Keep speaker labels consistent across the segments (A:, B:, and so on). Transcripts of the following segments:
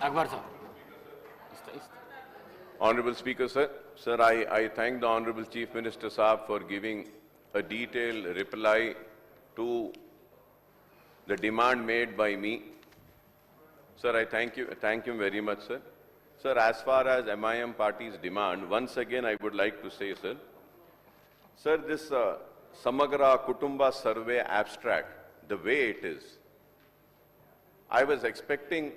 A: Akbar sir.
B: Honorable Speaker, sir. Sir, I thank the Honorable Chief Minister Saab for giving a detailed reply to the demand made by me. Sir, I thank him very much, sir. Sir, as far as MIM party's demand, once again I would like to say, sir, this Samagra Kutumba survey abstract, the way it is, I was expecting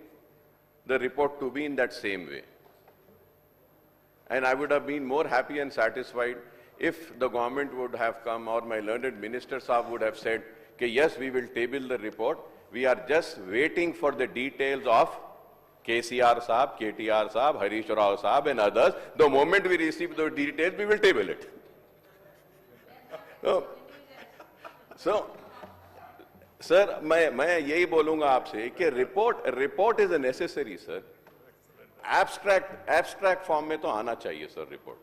B: the report to be in that same way. And I would have been more happy and satisfied if the government would have come or my learned minister Saab would have said, okay, yes, we will table the report. We are just waiting for the details of KCR Saab, KTR Saab, Harish Rao Saab and others. The moment we receive the details, we will table it. So sir, मैं यही बोलूंगा आपसे कि report is a necessary, sir. Abstract form में तो आना चाहिए sir report.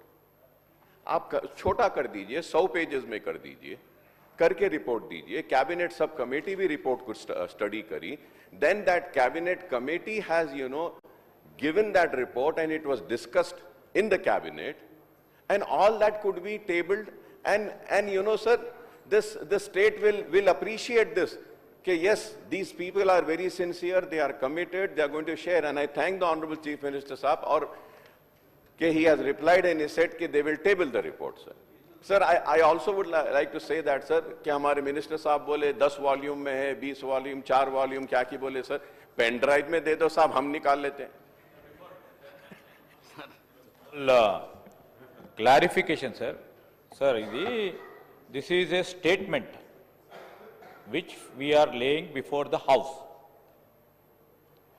B: आप छोटा कर दीजिए, 100 पेजेस में कर दीजिए, करके रिपोर्ट दीजिए. कैबिनेट सब कमेटी भी रिपोर्ट को स्टडी करी. Then that cabinet committee has, given that report and it was discussed in the cabinet, and all that could be tabled. And sir, the state will appreciate this. Okay, yes, these people are very sincere, they are committed, they are going to share. And I thank the Honorable Chief Minister Saab, or he has replied and he said that they will table the report, sir. Sir, I also would like to say that, sir, कि हमारे minister साहब बोले 10 volume में है, 20 volume, 4 volume, क्या की बोले sir, pen drive में दे दो साहब, हम निकाल लेते हैं.
C: Clarification, sir. Sir, this is a statement which we are laying before the House.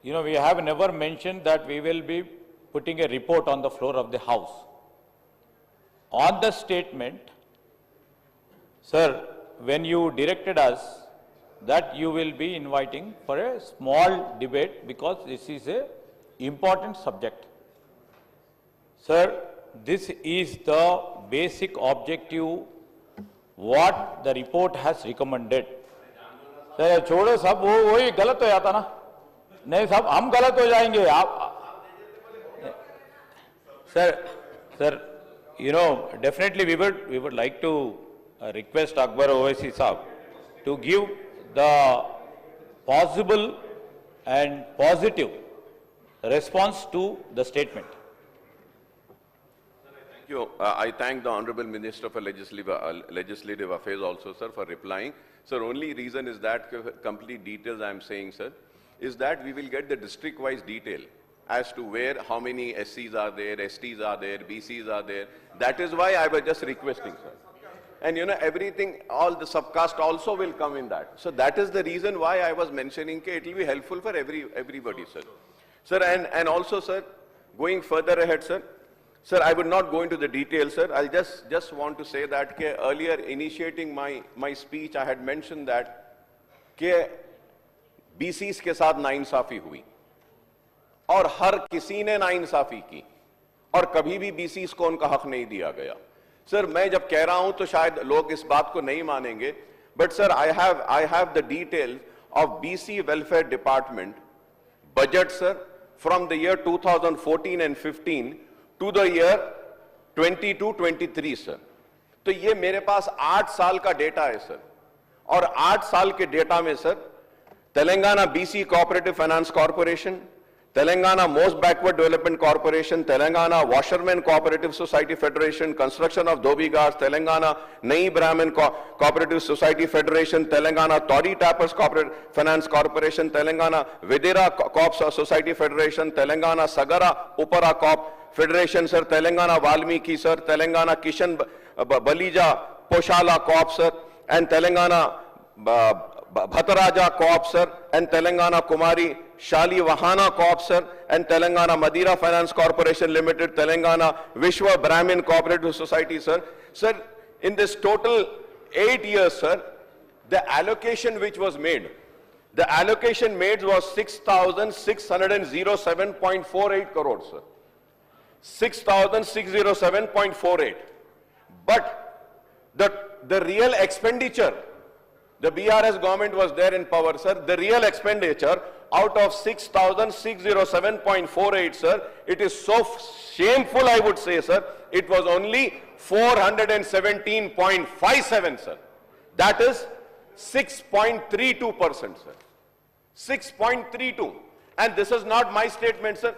C: We have never mentioned that we will be putting a report on the floor of the House. On the statement, sir, when you directed us that you will be inviting for a small debate because this is a important subject. Sir, this is the basic objective what the report has recommended. Sir छोड़ो सब, वही गलत हो जाता ना. नहीं साहब, हम गलत हो जाएंगे. आप sir definitely we would like to request Akbar Owaisi Saab to give the possible and positive response to the statement.
B: Thank you. I thank the Honorable Minister for Legislative Affairs also, sir, for replying. Sir, only reason is that complete details I am saying, sir, is that we will get the district-wise detail as to where, how many SCs are there, STs are there, BCs are there. That is why I was just requesting, sir. And everything, all the subcast also will come in that. So that is the reason why I was mentioning that it will be helpful for everybody, sir. Sir, and also, sir, going further ahead, sir, I would not go into the details, sir. I'll just want to say that earlier initiating my speech, I had mentioned that BCs के साथ नाइंसाफी हुई और हर किसी ने नाइंसाफी की और कभी भी BCs को उनका हक नहीं दिया गया. सर, मैं जब कह रहा हूं तो शायद लोग इस बात को नहीं मानेंगे, but sir, I have the details of BC Welfare Department budget, sir, from the year 2014 and 15 to the year 22-23, sir. तो ये मेरे पास 8 साल का डेटा है, सर. और 8 साल के डेटा में, sir, Telangana BC Cooperative Finance Corporation, Telangana Most Backward Development Corporation, Telangana Washermen Cooperative Society Federation, Construction of Dhobi Ghats, Telangana Nai Brahmin Cooperative Society Federation, Telangana Toddy Tappers Cooperative Finance Corporation, Telangana Videra Corps Society Federation, Telangana Sagara Upara Corp Federation, sir, Telangana Valmiki, sir, Telangana Kishan Balija Poshala Corp, sir, and Telangana Bhattaraja Corp, sir, and Telangana Kumari Shali Vahana Corp, sir, and Telangana Madira Finance Corporation Limited, Telangana Vishwa Brahmin Cooperative Society, sir. Sir, in this total 8 years, sir, the allocation which was made, the allocation made was 6,607.48 crores, sir. 6,607.48. But the real expenditure The BRS government was there in power, sir. The real expenditure out of 6,607.48, sir, it is so shameful, I would say, sir. It was only 417.57, sir. That is 6.32%, sir. 6.32. And this is not my statement, sir.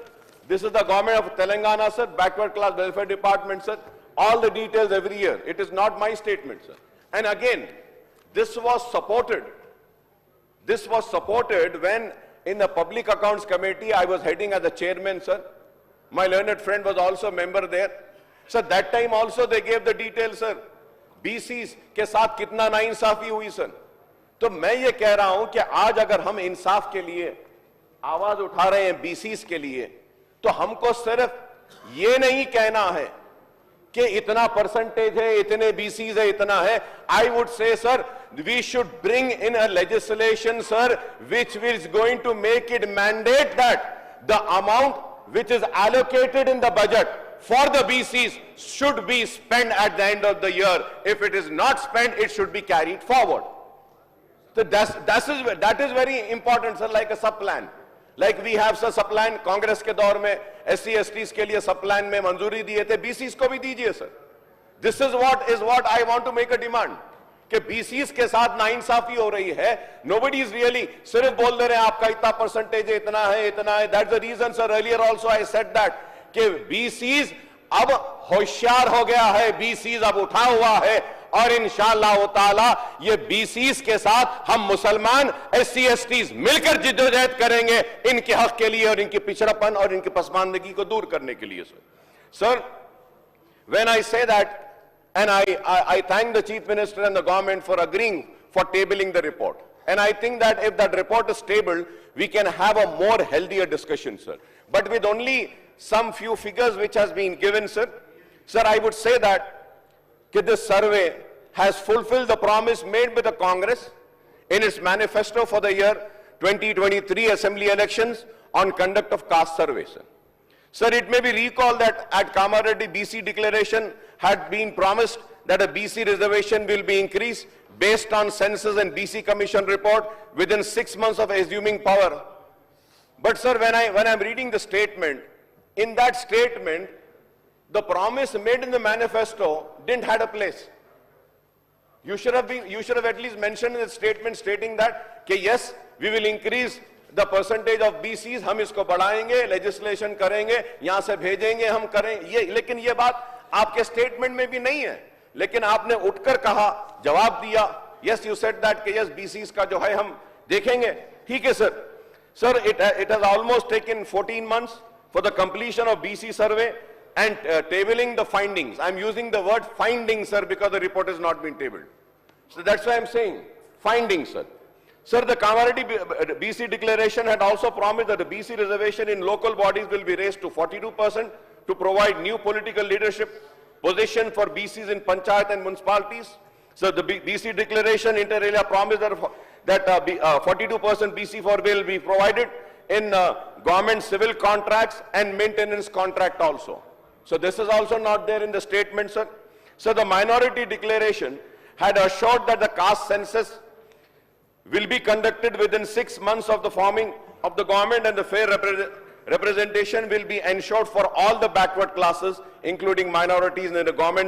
B: This is the government of Telangana, sir, backward class welfare department, sir. All the details every year. It is not my statement, sir. And again, this was supported. This was supported when in the Public Accounts Committee I was heading as the chairman, sir. My learned friend was also a member there. Sir, that time also they gave the details, sir. BCs के साथ कितना नाइंसाफी हुई, sir. तो मैं ये कह रहा हूं कि आज अगर हम इंसाफ के लिए आवाज उठा रहे हैं BCs के लिए, तो हमको सिर्फ ये नहीं कहना है कि इतना परसेंटेज है, इतने BCs है, इतना है. I would say, sir, we should bring in a legislation, sir, which is going to make it mandate that the amount which is allocated in the budget for the BCs should be spent at the end of the year. If it is not spent, it should be carried forward. So that is very important, sir, like a sub-plan. Like we have sir sub-plan, Congress के दौर में SC STs के लिए sub-plan में मंजूरी दिए थे, BCs को भी दीजिए, sir. This is what I want to make a demand. कि BCs के साथ नाइंसाफी हो रही है. Nobody is really सिर्फ बोल दे रहे हैं आपका इतना परसेंटेज है, इतना है, इतना है. That's the reason, sir. Earlier also I said that कि BCs अब होशियार हो गया है, BCs अब उठा हुआ है और इंशाअल्लाह ताला ये BCs के साथ हम मुसलमान SC STs मिलकर जिद्दोजहद करेंगे इनके हक के लिए और इनकी पिछड़ापन और इनकी पसमानदगी को दूर करने के लिए. Sir, when I say that, and I thank the Chief Minister and the government for agreeing for tabling the report. And I think that if that report is tabled, we can have a more healthier discussion, sir. But with only some few figures which has been given, sir. Sir, I would say that this survey has fulfilled the promise made by the Congress in its manifesto for the year 2023 Assembly elections on conduct of caste survey, sir. Sir, it may be recalled that at Kamareddy BC declaration had been promised that a BC reservation will be increased based on census and BC Commission report within 6 months of assuming power. But sir, when I'm reading the statement, in that statement, the promise made in the manifesto didn't have a place. You should have at least mentioned in the statement stating that, okay, yes, we will increase the percentage of BCs, हम इसको बढ़ाएंगे, legislation करेंगे, यहाँ से भेजेंगे, हम करें ये, लेकिन ये बात आपके statement में भी नहीं है. लेकिन आपने उठकर कहा, जवाब दिया, yes, you said that कि yes, BCs का जो है हम देखेंगे. ठीक है sir. Sir, it has almost taken 14 months for the completion of BC survey and tabling the findings. I'm using the word findings, sir, because the report has not been tabled. So that's why I'm saying findings, sir. Sir, the Kamareddy BC declaration had also promised that the BC reservation in local bodies will be raised to 42% to provide new political leadership position for BCs in panchayat and municipalities. So the BC declaration inter alia promised that 42% BC for will be provided in government civil contracts and maintenance contract also. So this is also not there in the statement, sir. So the minority declaration had assured that the caste census will be conducted within 6 months of the forming of the government and the fair representation will be ensured for all the backward classes, including minorities in the government